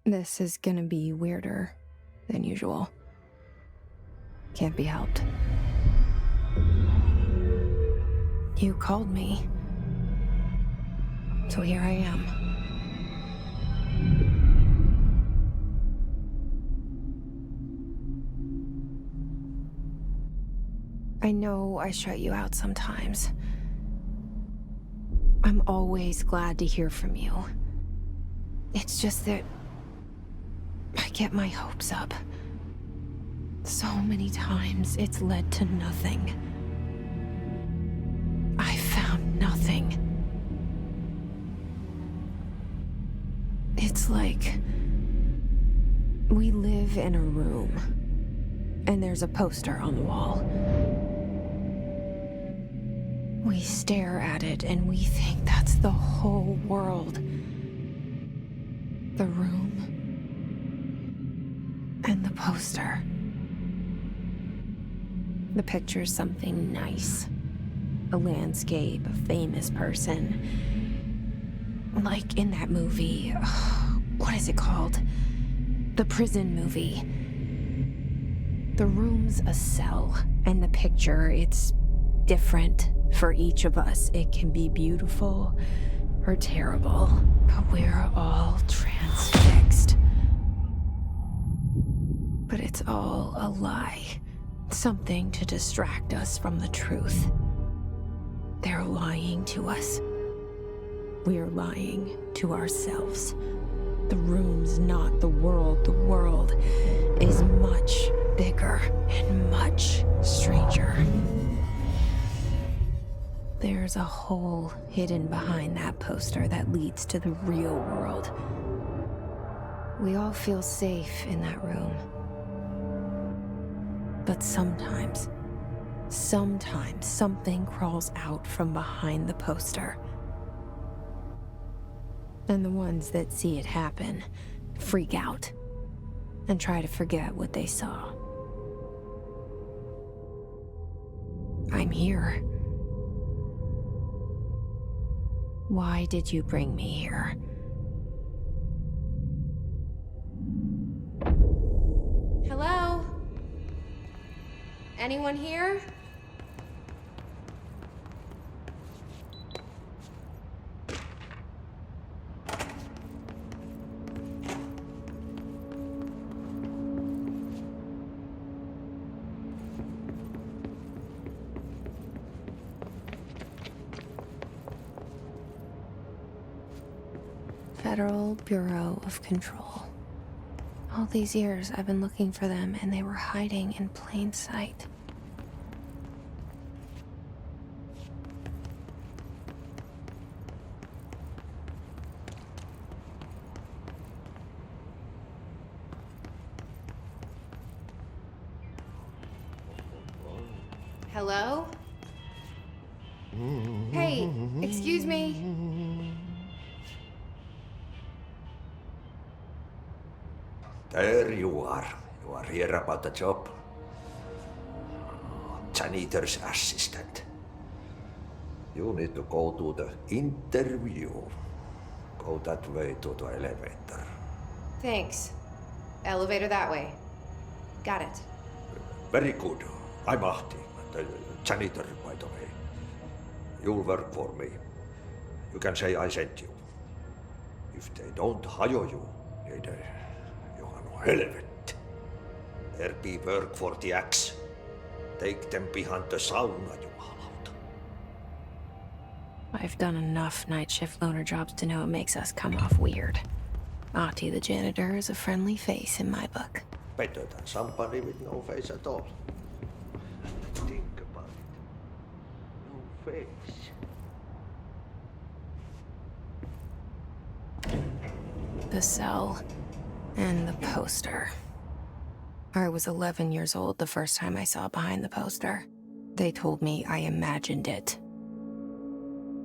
This is gonna be weirder than usual. Can't be helped. You called me. So here I am. I know I shut you out sometimes. I'm always glad to hear from you. It's just that I get my hopes up. So many times it's led to nothing. I found nothing. It's like we live in a room, and there's a poster on the wall. We stare at it and we think that's the whole world. The room and the poster. The picture's something nice. A landscape, a famous person. Like in that movie, what is it called? The prison movie. The room's a cell, and the picture, it's different for each of us. It can be beautiful or terrible, but we're all transfixed. But it's all a lie. Something to distract us from the truth. They're lying to us. We're lying to ourselves. The room's not the world. The world is much bigger and much stranger. There's a hole hidden behind that poster that leads to the real world. We all feel safe in that room. But sometimes something crawls out from behind the poster. And the ones that see it happen freak out and try to forget what they saw. I'm here. Why did you bring me here? Hello? Anyone here? Federal Bureau of Control. All these years I've been looking for them, and they were hiding in plain sight. Hello? Hey, excuse me. There you are. You are here about the job. Janitor's assistant. You need to go to the interview. Go that way to the elevator. Thanks. Elevator that way. Got it. Very good. I'm Ahti, the janitor, by the way. You'll work for me. You can say I sent you. If they don't hire you, niin johan on helvet. There be work for the axe. Take them behind the sauna, jumalauta. I've done enough night shift loner jobs to know it makes us come off weird. Ahti the janitor is a friendly face in my book. Better than somebody with no face at all. Think about it. No face. The cell and the poster. I was 11 years old the first time I saw behind the poster. They told me I imagined it.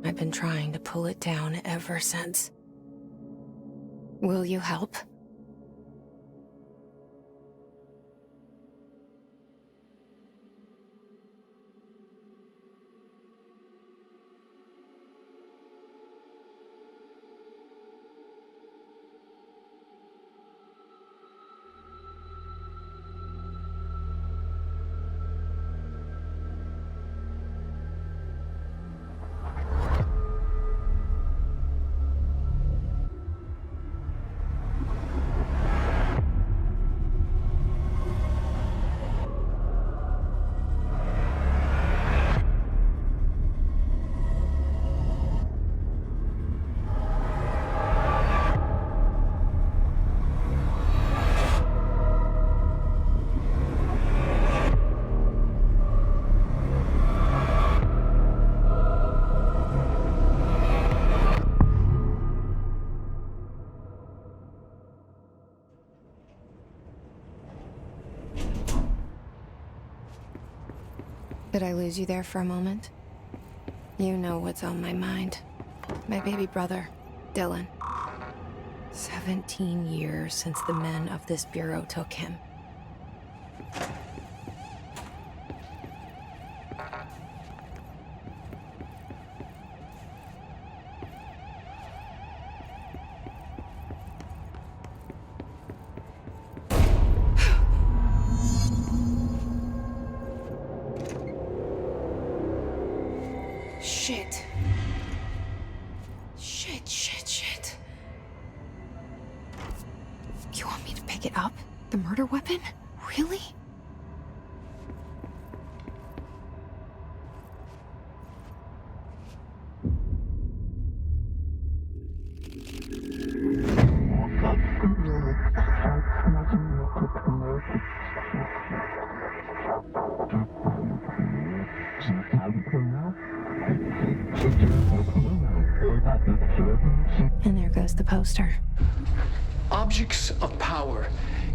I've been trying to pull it down ever since. Will you help? Did I lose you there for a moment? You know what's on my mind. My baby brother, Dylan. 17 years since the men of this bureau took him. Shit. Shit. You want me to pick it up? The murder weapon? Really? And there goes the poster. Objects of power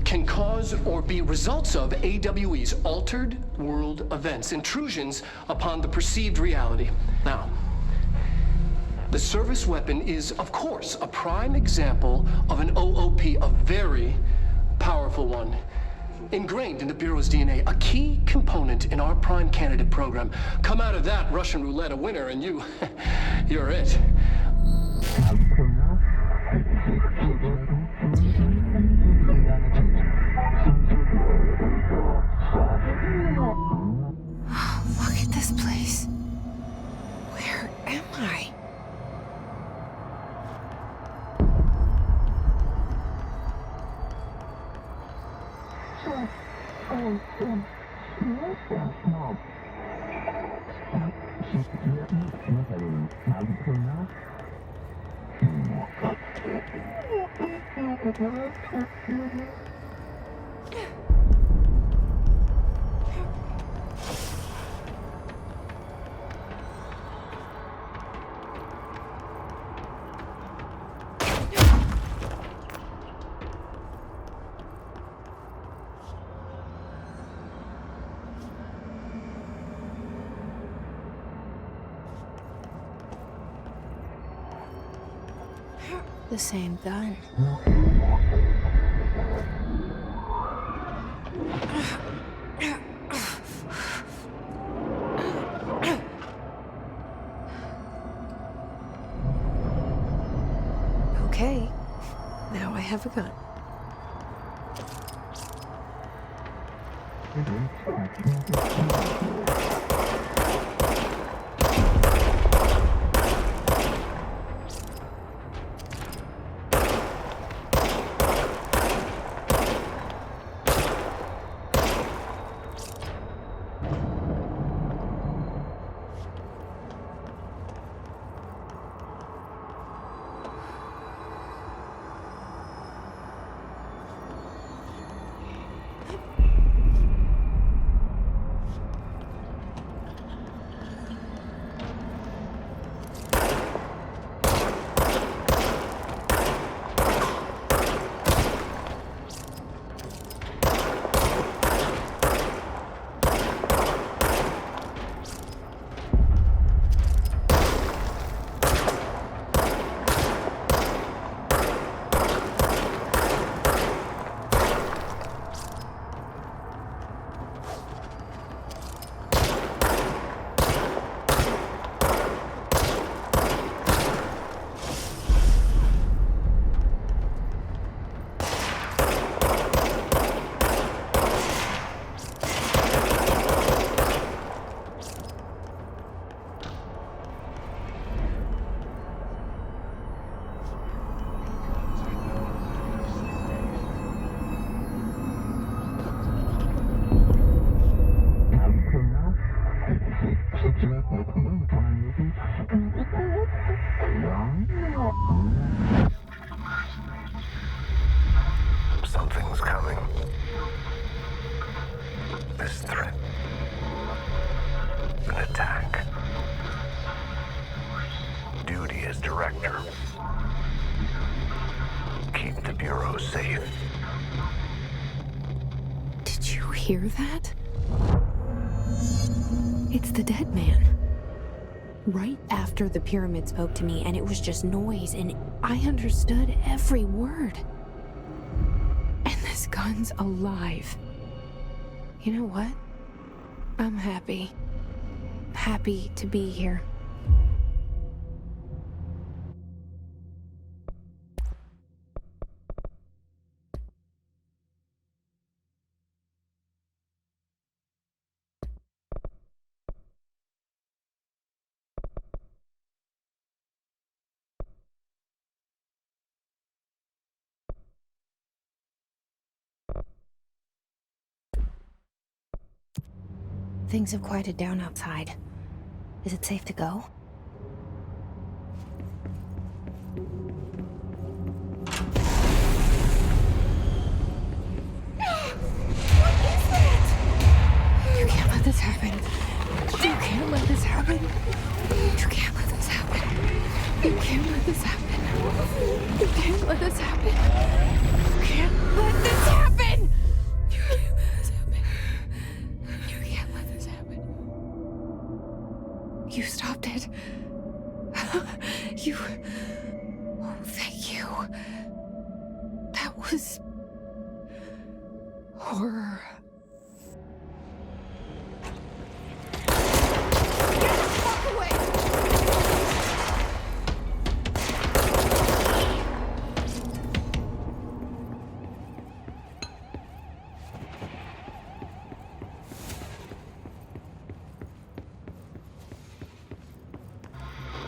can cause or be results of AWE's altered world events, intrusions upon the perceived reality. Now, the service weapon is, of course, a prime example of an OOP, a very powerful one. Ingrained in the Bureau's DNA, a key component in our prime candidate program. Come out of that Russian roulette a winner and you're it. Look at this place. Where am I? The same gun. Okay, now I have a gun. Something's coming. This threat. An attack. Duty as director. Keep the Bureau safe. Did you hear that? It's the dead man. Right after the pyramid spoke to me, and it was just noise, and I understood every word. And this gun's alive. You know what? I'm happy. Happy to be here. Things have quieted down outside. Is it safe to go? You can't let this happen. You can't let this happen. You can't let this happen. You can't let this happen. You can't let this happen. You can't let this happen. You can't let this happen. You can't let this happen. You stopped it. You... Oh, thank you. That was... horror.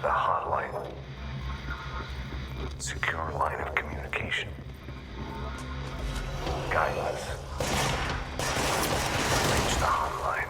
The hotline. Secure line of communication. Guidance. Reach the hotline.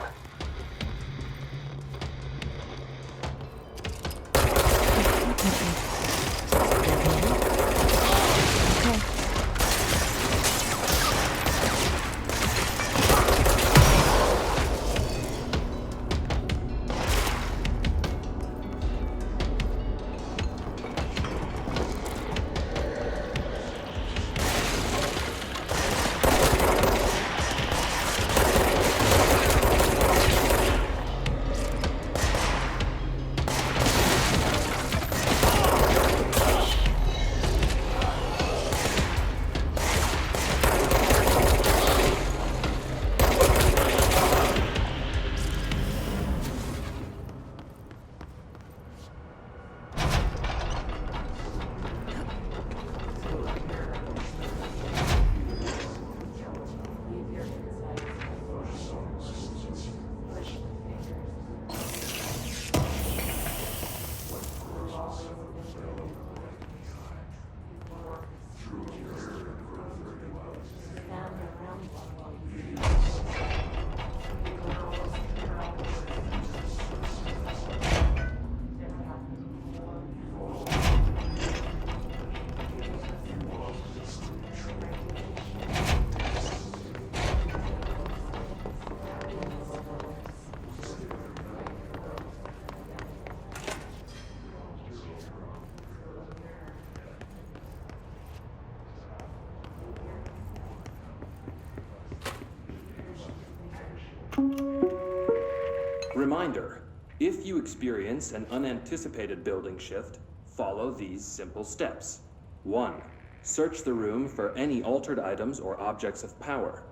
Reminder, if you experience an unanticipated building shift, follow these simple steps. 1. Search the room for any altered items or objects of power.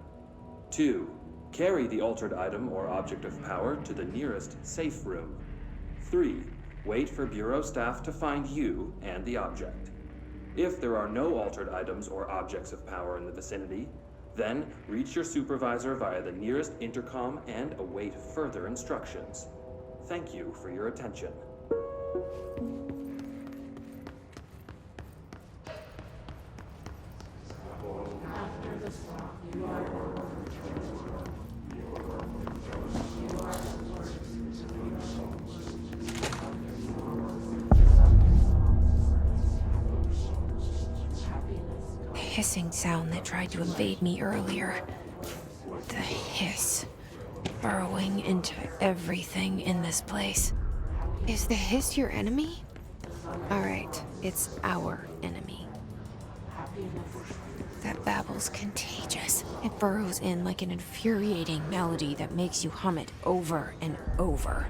2. Carry the altered item or object of power to the nearest safe room. 3. Wait for Bureau staff to find you and the object. If there are no altered items or objects of power in the vicinity, then reach your supervisor via the nearest intercom and await further instructions. Thank you for your attention. Hissing sound that tried to invade me earlier. The hiss. Burrowing into everything in this place. Is the hiss your enemy? Alright, it's our enemy. That babble's contagious. It burrows in like an infuriating melody that makes you hum it over and over.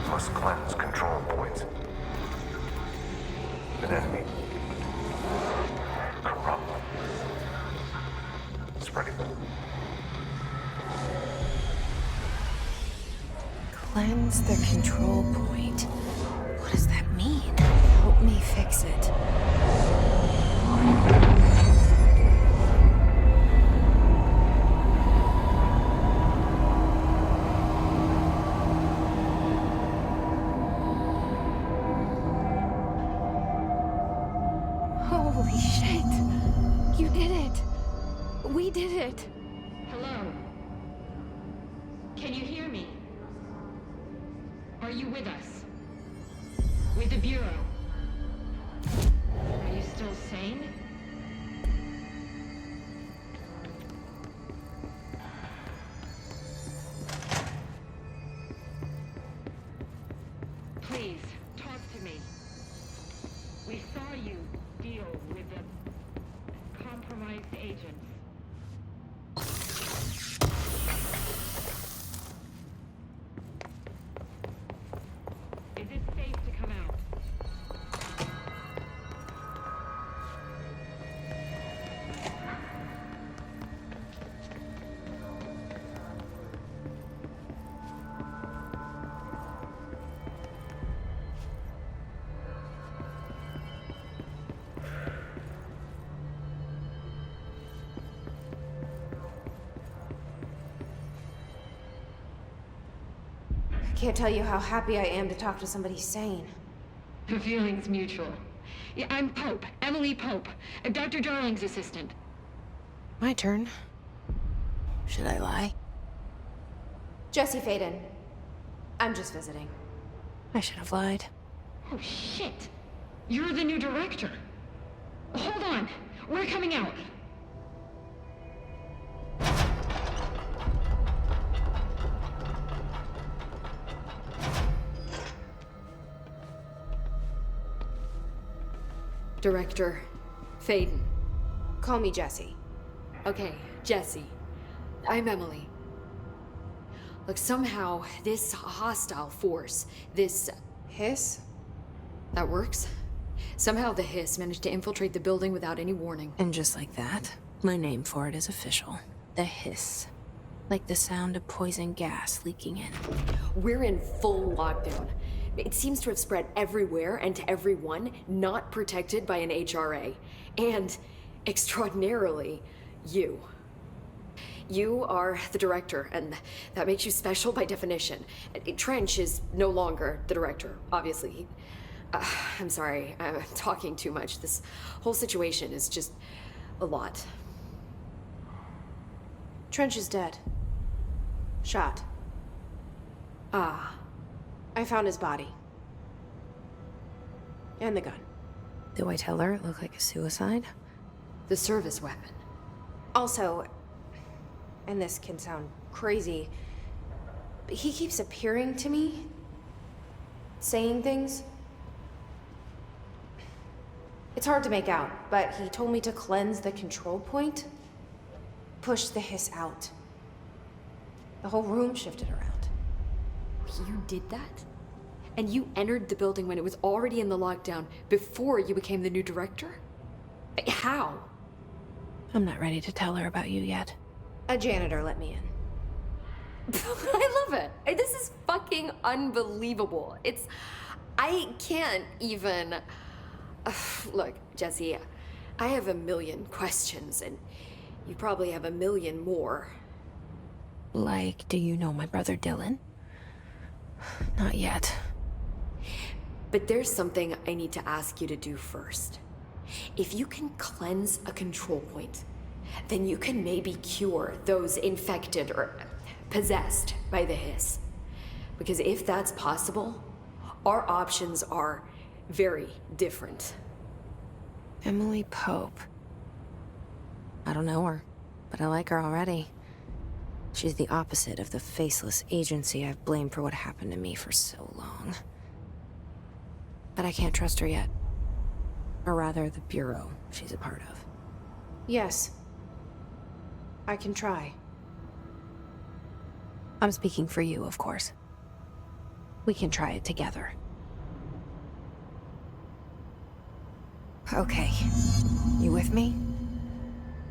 Must cleanse control points. An enemy. Corrupt. Spreading. Cleanse the control point. What does that mean? Help me fix it. Holy shit! You did it! We did it! Hello? Can you hear me? Are you with us? With the Bureau? Are you still sane? Please, talk to me. We saw you deal with the compromised agents. Is it safe to come out? I can't tell you how happy I am to talk to somebody sane. The feeling's mutual. Yeah, I'm Pope, Emily Pope, Dr. Darling's assistant. My turn. Should I lie? Jesse Faden. I'm just visiting. I should have lied. Oh, shit. You're the new director. Hold on. We're coming out. Director Faden. Call me Jesse. Okay, Jesse. I'm Emily. Look, somehow this hostile force, this... Hiss? that works? Somehow the hiss managed to infiltrate the building without any warning. And just like that, my name for it is official. The hiss. Like the sound of poison gas leaking in. We're in full lockdown. It seems to have spread everywhere and to everyone not protected by an HRA. And, extraordinarily, you. You are the director, and that makes you special by definition. Trench is no longer the director, obviously. I'm sorry, I'm talking too much. This whole situation is just a lot. Trench is dead. Shot. Ah. I found his body. And the gun. Do I tell her it looked like a suicide? The service weapon. Also, and this can sound crazy, but he keeps appearing to me, saying things. It's hard to make out, but he told me to cleanse the control point. pushed the hiss out. The whole room shifted around. You did that? And you entered the building when it was already in the lockdown before you became the new director? How? I'm not ready to tell her about you yet. A janitor let me in. I love it. This is fucking unbelievable. I can't even... Look, Jesse, I have a million questions, and you probably have a million more. Like, do you know my brother Dylan? Not yet. But there's something I need to ask you to do first. If you can cleanse a control point, then you can maybe cure those infected or possessed by the hiss. Because if that's possible, our options are very different. Emily Pope. I don't know her, but I like her already. She's the opposite of the faceless agency I've blamed for what happened to me for so long. But I can't trust her yet. Or rather, the Bureau she's a part of. Yes. I can try. I'm speaking for you, of course. We can try it together. Okay. You with me?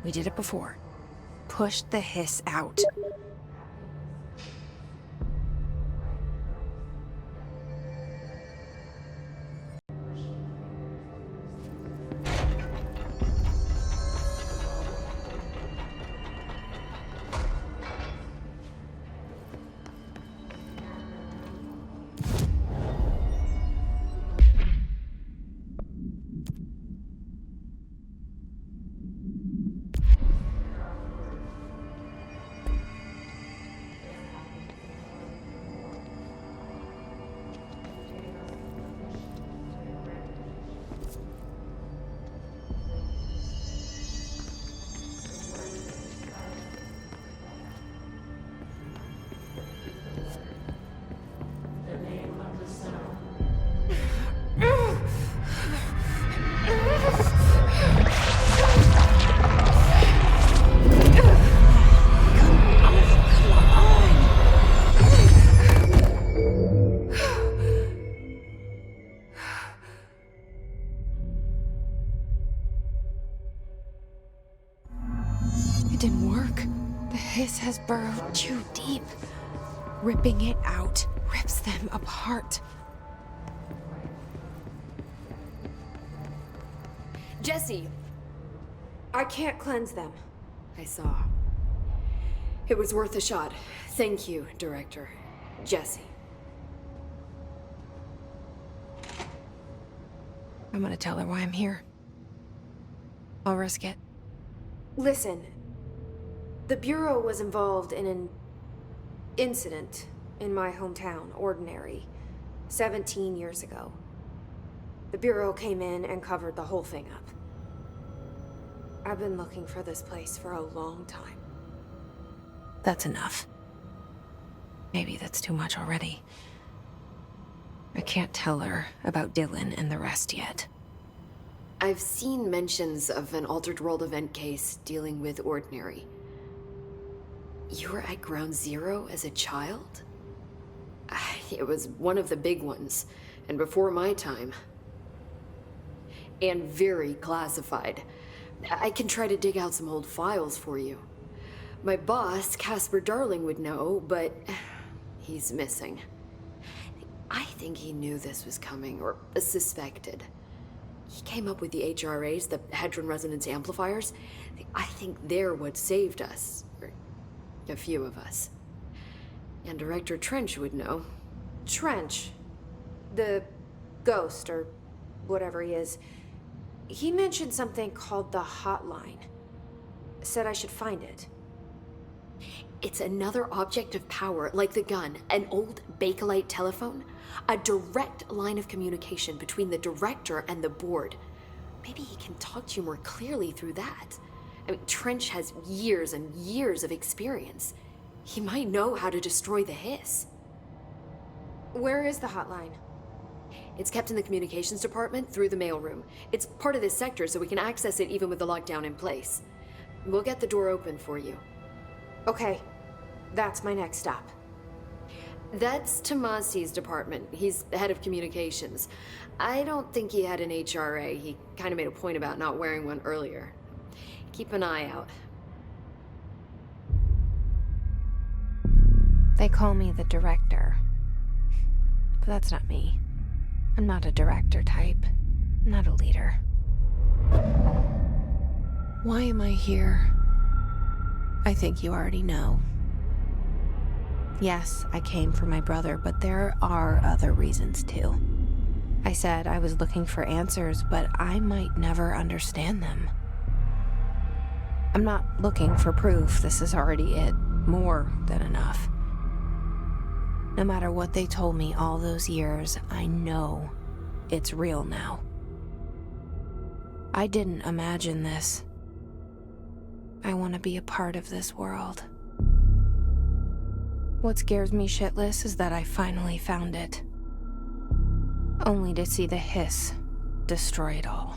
We did it before. Push the hiss out. It didn't work. The hiss has burrowed too deep. Ripping it out rips them apart. Jesse! I can't cleanse them. I saw. It was worth a shot. Thank you, Director. Jesse. I'm gonna tell her why I'm here. I'll risk it. Listen. The Bureau was involved in an incident in my hometown, Ordinary, 17 years ago. The Bureau came in and covered the whole thing up. I've been looking for this place for a long time. That's enough. Maybe that's too much already. I can't tell her about Dylan and the rest yet. I've seen mentions of an Altered World event case dealing with Ordinary. You were at Ground Zero as a child? It was one of the big ones, and before my time. And very classified. I can try to dig out some old files for you. My boss, Casper Darling, would know, but he's missing. I think he knew this was coming, or suspected. He came up with the HRAs, the Hadron Resonance Amplifiers. I think they're what saved us. Or a few of us. And Director Trench would know. Trench. The ghost, or whatever he is. He mentioned something called the Hotline. Said I should find it. It's another object of power, like the gun, an old Bakelite telephone. A direct line of communication between the director and the board. Maybe he can talk to you more clearly through that. I mean, Trench has years and years of experience. He might know how to destroy the hiss. Where is the hotline? It's kept in the communications department through the mailroom. It's part of this sector, so we can access it even with the lockdown in place. We'll get the door open for you. Okay, that's my next stop. That's Tomasi's department. He's head of communications. I don't think he had an HRA. He kind of made a point about not wearing one earlier. Keep an eye out. They call me the director. But that's not me. I'm not a director type. I'm not a leader. Why am I here? I think you already know. Yes, I came for my brother, but there are other reasons too. I said I was looking for answers, but I might never understand them. I'm not looking for proof. This is already it. More than enough. No matter what they told me all those years, I know it's real now. I didn't imagine this. I want to be a part of this world. What scares me shitless is that I finally found it. Only to see the hiss destroy it all.